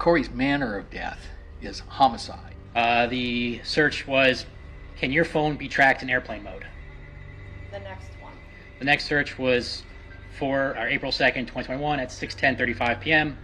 Corey's manner of death is homicide. The search was, can your phone be tracked in airplane mode? The next one. The next search was for April 2nd, 2021 at 6:10:35 p.m.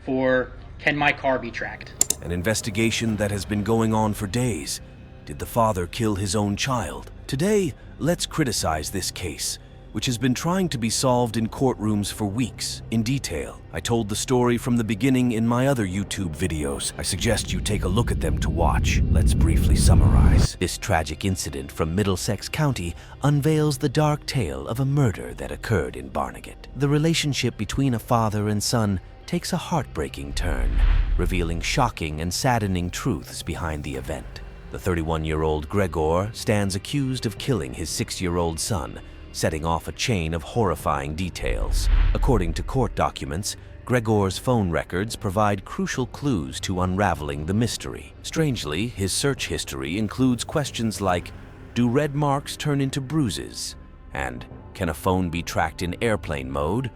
for, can my car be tracked? An investigation that has been going on for days. Did the father kill his own child? Today, let's criticize this case, which has been trying to be solved in courtrooms for weeks, in detail. I told the story from the beginning in my other YouTube videos. I suggest you take a look at them to watch. Let's briefly summarize. This tragic incident from Middlesex County unveils the dark tale of a murder that occurred in Barnegat. The relationship between a father and son takes a heartbreaking turn, revealing shocking and saddening truths behind the event. The 31-year-old Gregor stands accused of killing his 6-year-old son, setting off a chain of horrifying details. According to court documents, Gregor's phone records provide crucial clues to unraveling the mystery. Strangely, his search history includes questions like, do red marks turn into bruises? And can a phone be tracked in airplane mode?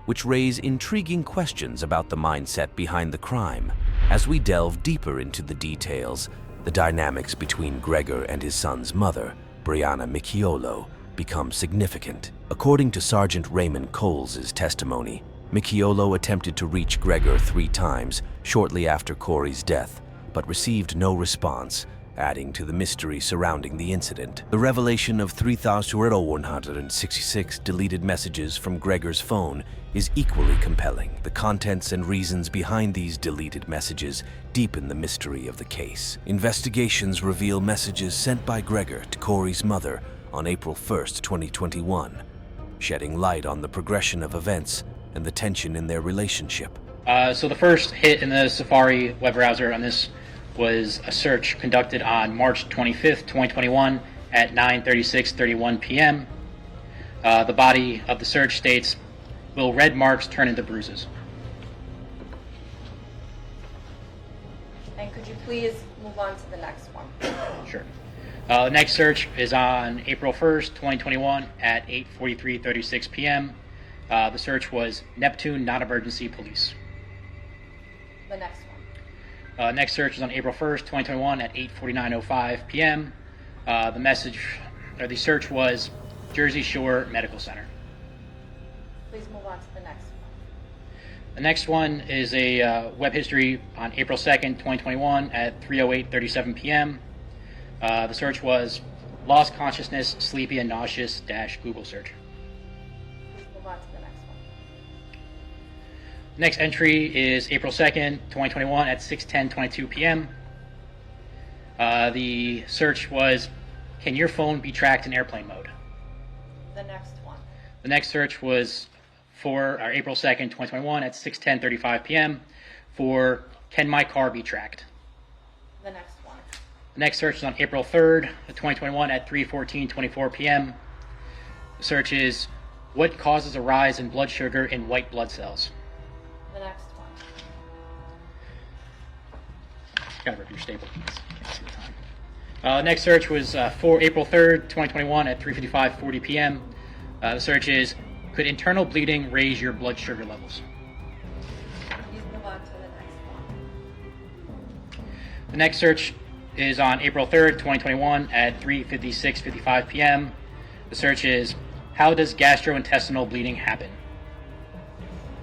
Which raise intriguing questions about the mindset behind the crime. As we delve deeper into the details, the dynamics between Gregor and his son's mother, Brianna Micciolo, become significant. According to Sergeant Raymond Coles' testimony, Micciolo attempted to reach Gregor 3 times shortly after Corey's death, but received no response, adding to the mystery surrounding the incident. The revelation of 3,166 deleted messages from Gregor's phone is equally compelling. The contents and reasons behind these deleted messages deepen the mystery of the case. Investigations reveal messages sent by Gregor to Corey's mother on April 1st, 2021, shedding light on the progression of events and the tension in their relationship. So the first hit in the Safari web browser on this was a search conducted on March 25th, 2021 at 9:36:31 p.m. The body of the search states, will red marks turn into bruises? And could you please move on to the next one? Sure. The next search is on April 1st, 2021 at 8:43:36 p.m. The search was Neptune Non-Emergency Police. The next one. Next search is on April 1st, 2021 at 8:49:05 p.m. The search was Jersey Shore Medical Center. Please move on to the next one. The next one is a web history on April 2nd, 2021 at 3:08:37 p.m. The search was lost consciousness, sleepy and nauseous - Google search. Please move on to the next one. Next entry is April 2nd, 2021 at 6:10:22 p.m. The search was, can your phone be tracked in airplane mode? The next one. The next search was for April 2nd, 2021 at 6:10:35 p.m. for, can my car be tracked? The next one. The next search is on April 3rd, 2021 at 3:14:24 p.m. The search is, what causes a rise in blood sugar in white blood cells? The next one. Gotta rip your staple. Can't see the time. Next search was for April 3rd, 2021 at 3:55:40 p.m. The search is, could internal bleeding raise your blood sugar levels? Please move on to the next one. The next search is on April 3rd, 2021 at 3:56:55 p.m. The search is, how does gastrointestinal bleeding happen?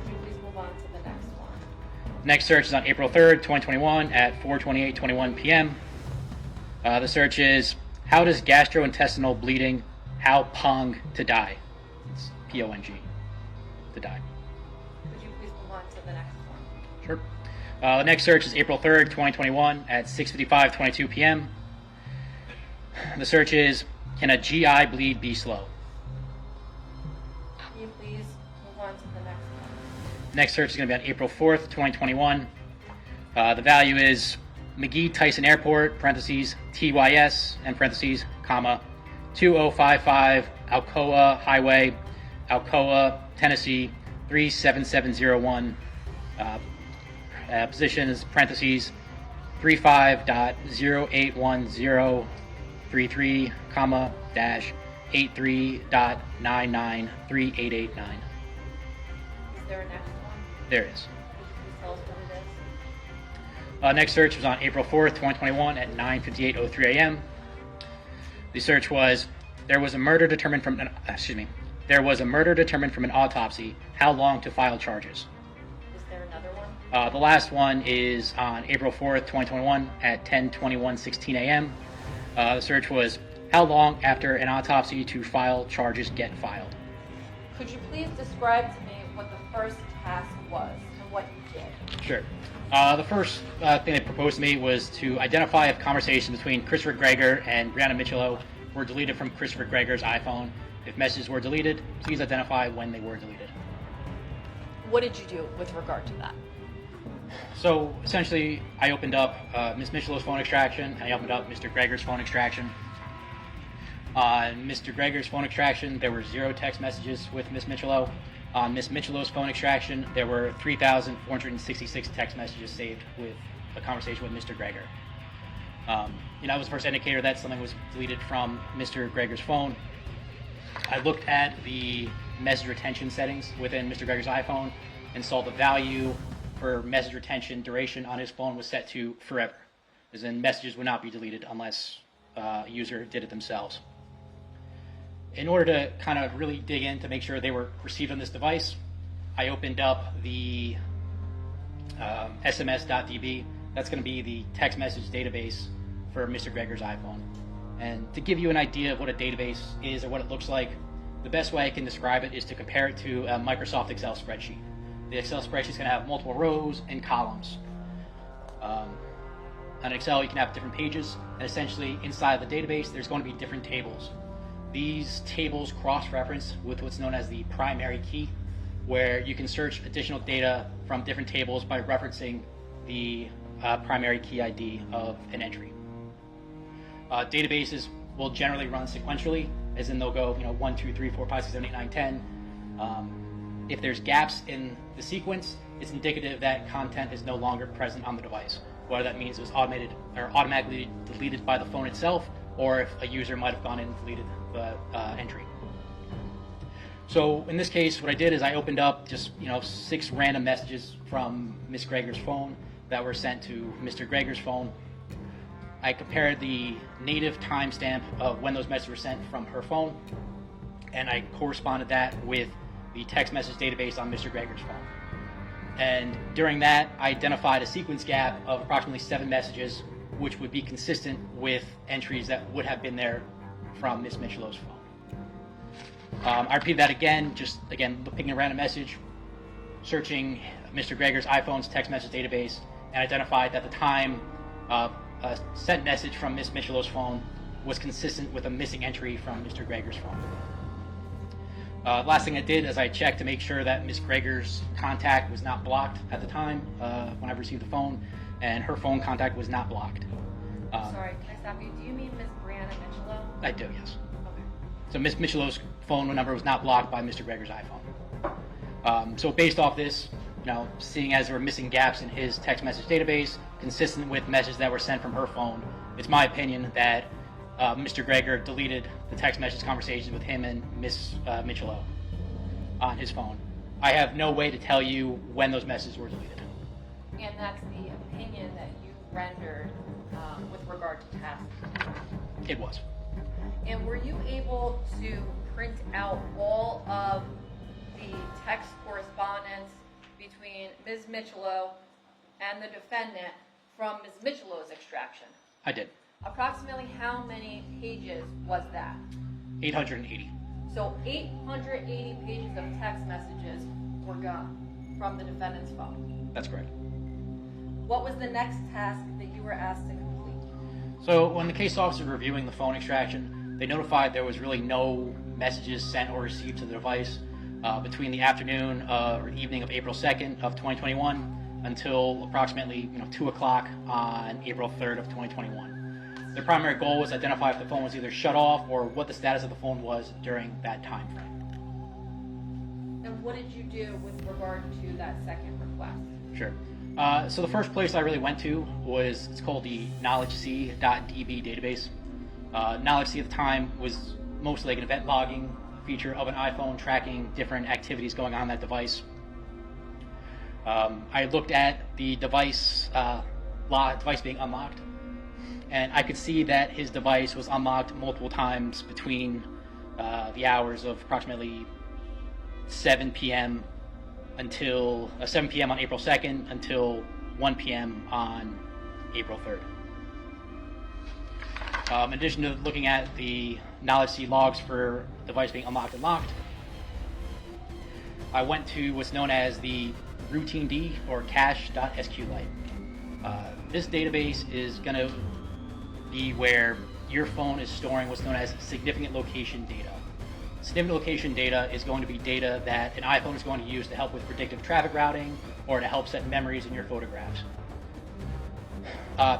Could you please move on to the next one? Next search is on April 3rd, 2021 at 4:28:21 p.m. The search is, how does gastrointestinal bleeding, how pong to die? It's P-O-N-G, to die. Could you please move on to the next one? Sure. The next search is April 3rd, 2021 at 6:55:22 p.m. The search is, can a GI bleed be slow? Can you please move on to the next one? Next search is going to be on April 4th, 2021. The value is McGee Tyson Airport, parentheses, TYS, and parentheses, comma, 2055 Alcoa Highway, Alcoa, Tennessee, 37701. Position is parentheses, 35.081033, comma, dash, 83.993889. Is there a next one? There it is. Could you please tell us what it is? Next search was on April 4th, 2021 at 9:58:03 a.m. The search was, there was a murder determined from an autopsy. How long to file charges? Is there another one? The last one is on April 4th, 2021 at 10:21:16 a.m. The search was, how long after an autopsy to file charges get filed? Could you please describe to me what the first task was and what you did? Sure. The first thing they proposed to me was to identify if conversations between Christopher Gregor and Brianna Michelot were deleted from Christopher Gregor's iPhone. If messages were deleted, please identify when they were deleted. What did you do with regard to that? So essentially, I opened up Ms. Michelot's phone extraction, and I opened up Mr. Gregor's phone extraction. On Mr. Gregor's phone extraction, there were 0 text messages with Ms. Michelot. On Ms. Michelot's phone extraction, there were 3,466 text messages saved with a conversation with Mr. Gregor. That was the first indicator that something was deleted from Mr. Gregor's phone. I looked at the message retention settings within Mr. Gregor's iPhone and saw the value for message retention duration on his phone was set to forever, as in messages would not be deleted unless a user did it themselves. In order to kind of really dig in to make sure they were received on this device, I opened up the sms.db. That's going to be the text message database for Mr. Gregor's iPhone. And to give you an idea of what a database is or what it looks like, the best way I can describe it is to compare it to a Microsoft Excel spreadsheet. The Excel spreadsheet is going to have multiple rows and columns. On Excel, you can have different pages, and essentially inside the database, there's going to be different tables. These tables cross-reference with what's known as the primary key, where you can search additional data from different tables by referencing the primary key ID of an entry. Databases will generally run sequentially, as in they'll go 1, 2, 3, 4, 5, 6, 7, 8, 9, 10. If there's gaps in the sequence, it's indicative that content is no longer present on the device. Whether that means it was automated or automatically deleted by the phone itself, or if a user might have gone in and deleted the entry. So in this case, what I did is I opened up just 6 random messages from Ms. Gregor's phone that were sent to Mr. Gregor's phone. I compared the native timestamp of when those messages were sent from her phone, and I corresponded that with the text message database on Mr. Gregor's phone. And during that, I identified a sequence gap of approximately 7 messages, which would be consistent with entries that would have been there from Ms. Michelot's phone. I repeated that again, picking a random message, searching Mr. Gregor's iPhone's text message database, and identified that the time a sent message from Ms. Michelot's phone was consistent with a missing entry from Mr. Gregor's phone. Last thing I did is I checked to make sure that Ms. Gregor's contact was not blocked at the time when I received the phone, and her phone contact was not blocked. Sorry, can I stop you? Do you mean Ms. Brianna Michelot? I do, yes. Okay. So Ms. Michelot's phone number was not blocked by Mr. Gregor's iPhone. So based off this, seeing as there were missing gaps in his text message database, consistent with messages that were sent from her phone, it's my opinion that Mr. Gregor deleted the text message conversations with him and Ms. Michelot on his phone. I have no way to tell you when those messages were deleted. And that's the opinion that you rendered with regard to task. It was. And were you able to print out all of the text correspondence between Ms. Michelot and the defendant from Ms. Michelot's extraction? I did. Approximately how many pages was that? 880. So 880 pages of text messages were gone from the defendant's phone. That's correct. What was the next task that you were asked to complete? So when the case officer was reviewing the phone extraction, they notified there was really no messages sent or received to the device between the afternoon or evening of April 2nd of 2021 until approximately 2 o'clock on April 3rd of 2021. Their primary goal was to identify if the phone was either shut off or what the status of the phone was during that time frame. And what did you do with regard to that second request? Sure. So the first place I really went to was, it's called the knowledgec.db database. Knowledgec at the time was mostly like an event logging feature of an iPhone tracking different activities going on that device. I looked at the device device being unlocked. And I could see that his device was unlocked multiple times between the hours of approximately 7 p.m. until 7 p.m. on April 2nd until 1 p.m. on April 3rd. In addition to looking at the knowledge C logs for device being unlocked and locked, I went to what's known as the routine D or cache.sqlite. This database is going to be where your phone is storing what's known as significant location data. Significant location data is going to be data that an iPhone is going to use to help with predictive traffic routing or to help set memories in your photographs.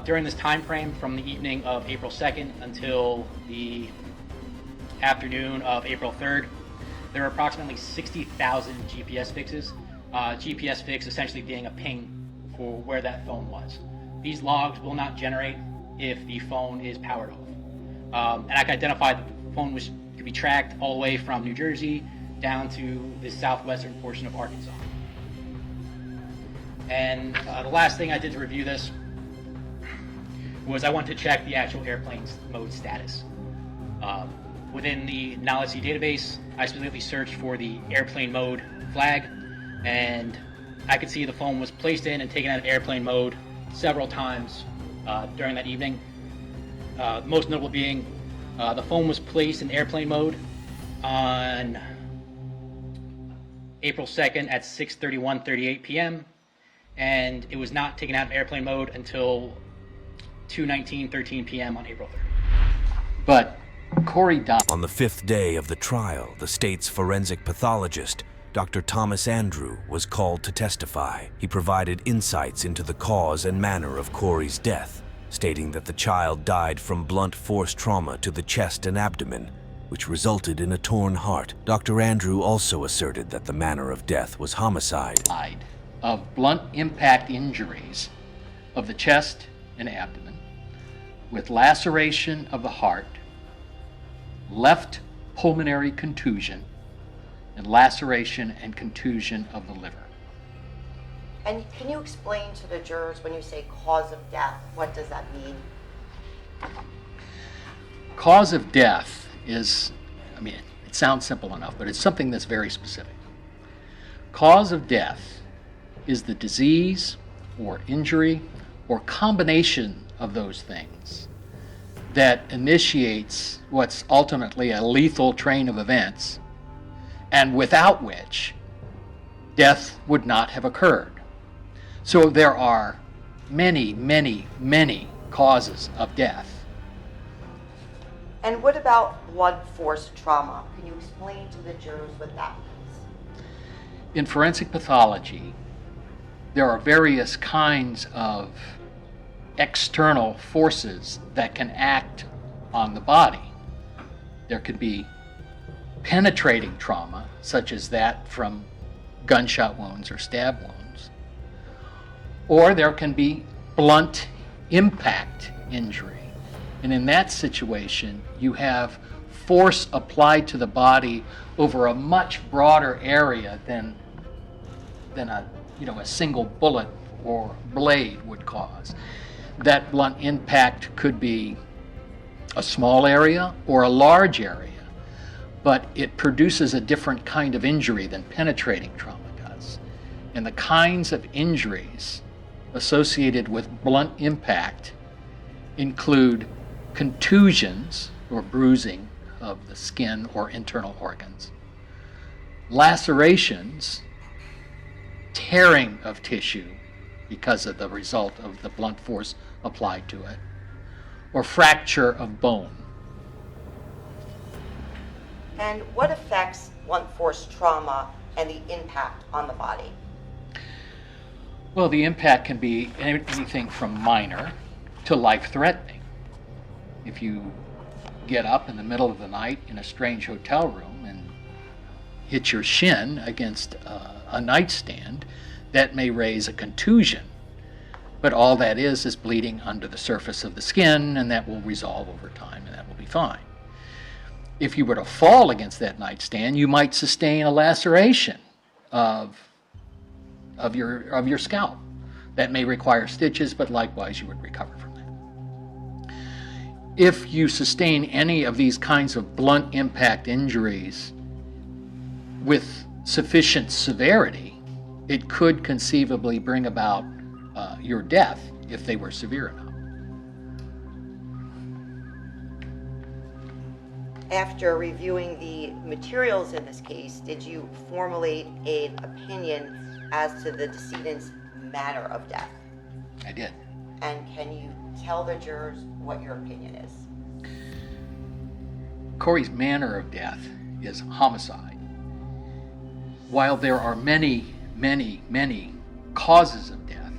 During this time frame from the evening of April 2nd until the afternoon of April 3rd, there are approximately 60,000 GPS fixes. GPS fix essentially being a ping for where that phone was. These logs will not generate if the phone is powered off. And I can identify the phone could be tracked all the way from New Jersey down to the southwestern portion of Arkansas. And the last thing I did to review this was I wanted to check the actual airplane mode status. Within the knowledge C database, I specifically searched for the airplane mode flag, and I could see the phone was placed in and taken out of airplane mode several times during that evening. Most notable being the phone was placed in airplane mode on April 2nd at 6:38 p.m. and it was not taken out of airplane mode until 2:13 p.m. on April 3rd. But Corey died. On the 5th day of the trial, the state's forensic pathologist, Dr. Thomas Andrew, was called to testify. He provided insights into the cause and manner of Corey's death, stating that the child died from blunt force trauma to the chest and abdomen, which resulted in a torn heart. Dr. Andrew also asserted that the manner of death was homicide. Of blunt impact injuries of the chest and abdomen with laceration of the heart, left pulmonary contusion, and laceration and contusion of the liver. And can you explain to the jurors when you say cause of death, what does that mean? Cause of death is, it sounds simple enough, but it's something that's very specific. Cause of death is the disease or injury or combination of those things that initiates what's ultimately a lethal train of events, and without which death would not have occurred. So there are many, many, many causes of death. And what about blunt force trauma? Can you explain to the jurors what that means? In forensic pathology, there are various kinds of external forces that can act on the body. There could be penetrating trauma, such as that from gunshot wounds or stab wounds, or there can be blunt impact injury. And in that situation, you have force applied to the body over a much broader area than a single bullet or blade would cause. That blunt impact could be a small area or a large area, but it produces a different kind of injury than penetrating trauma does. And the kinds of injuries associated with blunt impact include contusions or bruising of the skin or internal organs, lacerations, tearing of tissue because of the result of the blunt force applied to it, or fracture of bone. And what affects blunt force trauma and the impact on the body? Well, the impact can be anything from minor to life-threatening. If you get up in the middle of the night in a strange hotel room and hit your shin against a nightstand, that may raise a contusion. But all that is bleeding under the surface of the skin, and that will resolve over time, and that will be fine. If you were to fall against that nightstand, you might sustain a laceration of your scalp. That may require stitches, but likewise you would recover from that. If you sustain any of these kinds of blunt impact injuries with sufficient severity, it could conceivably bring about your death if they were severe enough. After reviewing the materials in this case, did you formulate an opinion as to the decedent's manner of death? I did. And can you tell the jurors what your opinion is? Corey's manner of death is homicide. While there are many, many, many causes of death,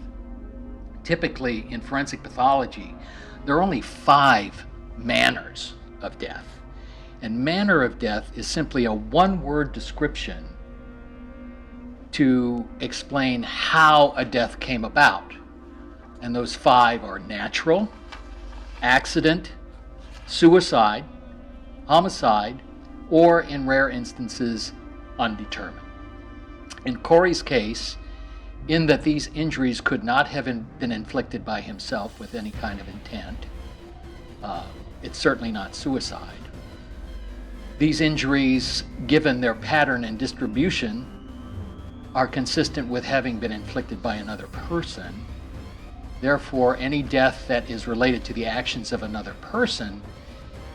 typically in forensic pathology, there are only 5 manners of death. And manner of death is simply a one-word description to explain how a death came about. And those 5 are natural, accident, suicide, homicide, or in rare instances, undetermined. In Corey's case, in that these injuries could not have been inflicted by himself with any kind of intent, it's certainly not suicide. These injuries, given their pattern and distribution, are consistent with having been inflicted by another person. Therefore, any death that is related to the actions of another person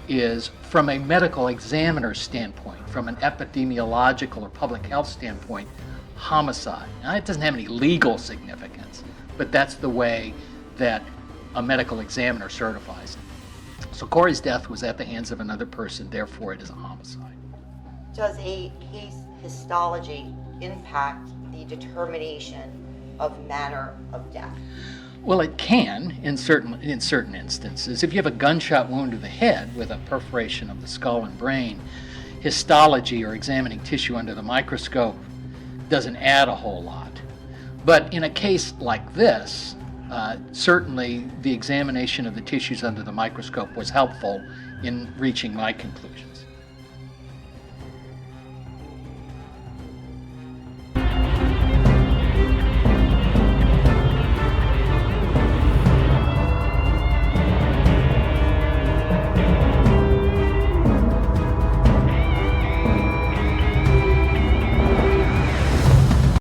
is, from a medical examiner's standpoint, from an epidemiological or public health standpoint, homicide. Now, it doesn't have any legal significance, but that's the way that a medical examiner certifies it. So Corey's death was at the hands of another person, therefore it is a homicide. Does a case histology impact the determination of manner of death? Well, it can in certain instances. If you have a gunshot wound to the head with a perforation of the skull and brain, histology or examining tissue under the microscope doesn't add a whole lot. But in a case like this, certainly the examination of the tissues under the microscope was helpful in reaching my conclusions.